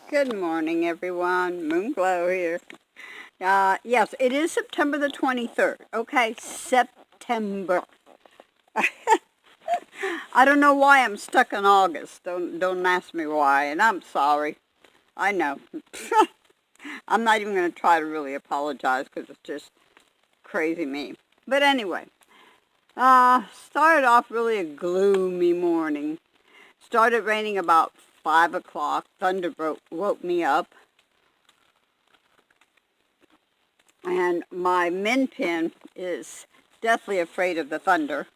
Good morning, everyone. Moonglow here. Yes, it is September the 23rd. Okay, September. I don't know why I'm stuck in August. Don't ask me why, and I'm sorry. I know. I'm not even going to try to really apologize because it's just crazy me. But anyway, started off really a gloomy morning. Started raining about 5 o'clock. Thunder woke me up. And my min pin is deathly afraid of the thunder.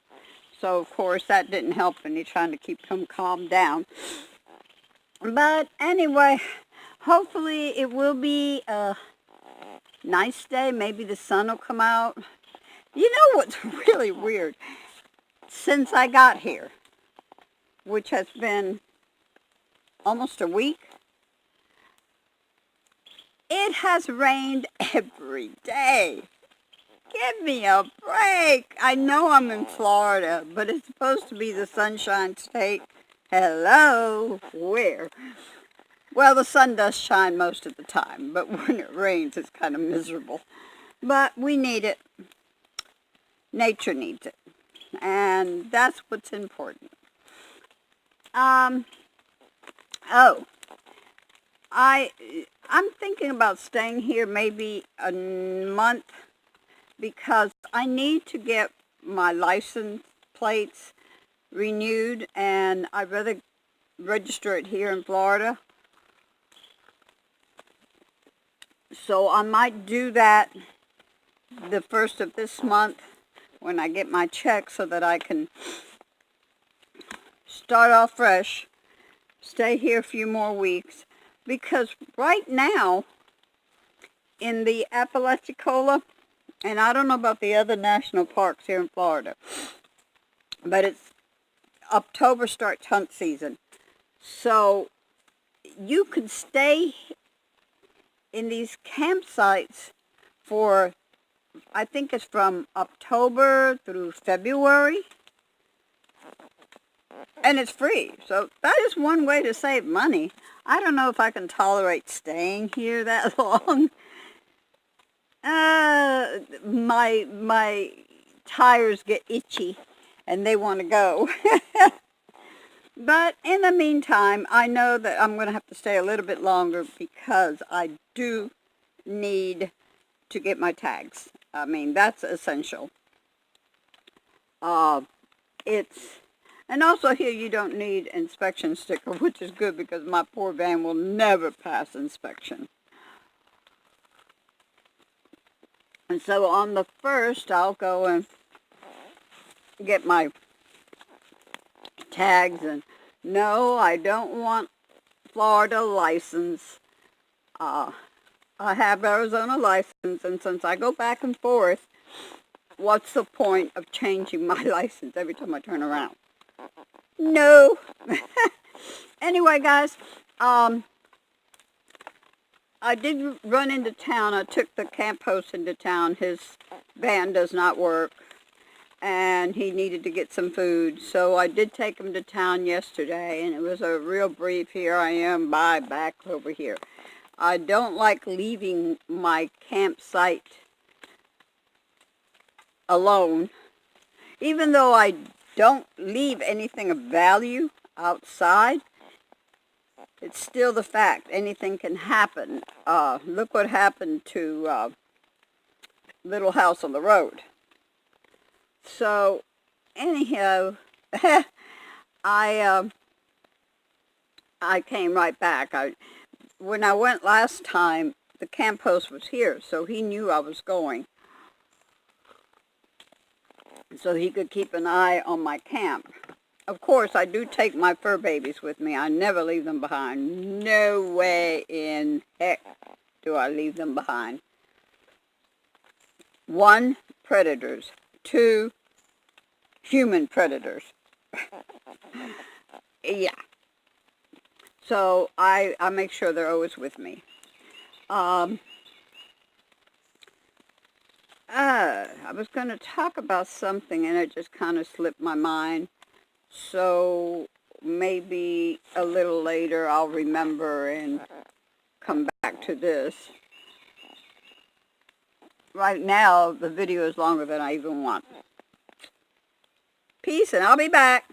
So, of course, that didn't help any trying to keep him calmed down. But anyway, hopefully it will be a nice day. Maybe the sun will come out. You know what's really weird? Since I got here, which has been almost a week, it has rained every day. Give me a break. I know I'm in Florida, but it's supposed to be the Sunshine State. Hello? Where? Well, the sun does shine most of the time, but when it rains, it's kind of miserable. But we need it. Nature needs it. And that's what's important. I'm thinking about staying here maybe a month because I need to get my license plates renewed, and I'd rather register it here in Florida. So I might do that the first of this month when I get my check so that I can start off fresh, stay here a few more weeks, because right now in the Apalachicola, and I don't know about the other national parks here in Florida, but it's October starts hunt season. So you could stay in these campsites for, I think it's from October through February, and it's free. So that is one way to save money. I don't know if I can tolerate staying here that long. My tires get itchy and they want to go. But in the meantime, I know that I'm going to have to stay a little bit longer because I do need to get my tags. I mean, that's essential. And also here you don't need inspection sticker, which is good because my poor van will never pass inspection. And so on the 1st, I'll go and get my tags. And no, I don't want Florida license. I have Arizona license, and since I go back and forth, what's the point of changing my license every time I turn around? No. Anyway, guys, I did run into town. I took the camp host into town. His van does not work, and he needed to get some food. So I did take him to town yesterday, and it was a real brief. Here I am, back over here. I don't like leaving my campsite alone, even though I don't leave anything of value outside. It's still the fact. Anything can happen. Look what happened to Little House on the Road. So, anyhow, I came right back. When I went last time, the camp host was here, so he knew I was going, so he could keep an eye on my camp. Of course, I do take my fur babies with me. I never leave them behind. No way in heck do I leave them behind. 1, predators. 2, human predators. Yeah. So I make sure they're always with me. I was going to talk about something and it just kind of slipped my mind. So maybe a little later I'll remember and come back to this. Right now, the video is longer than I even want. Peace, and I'll be back.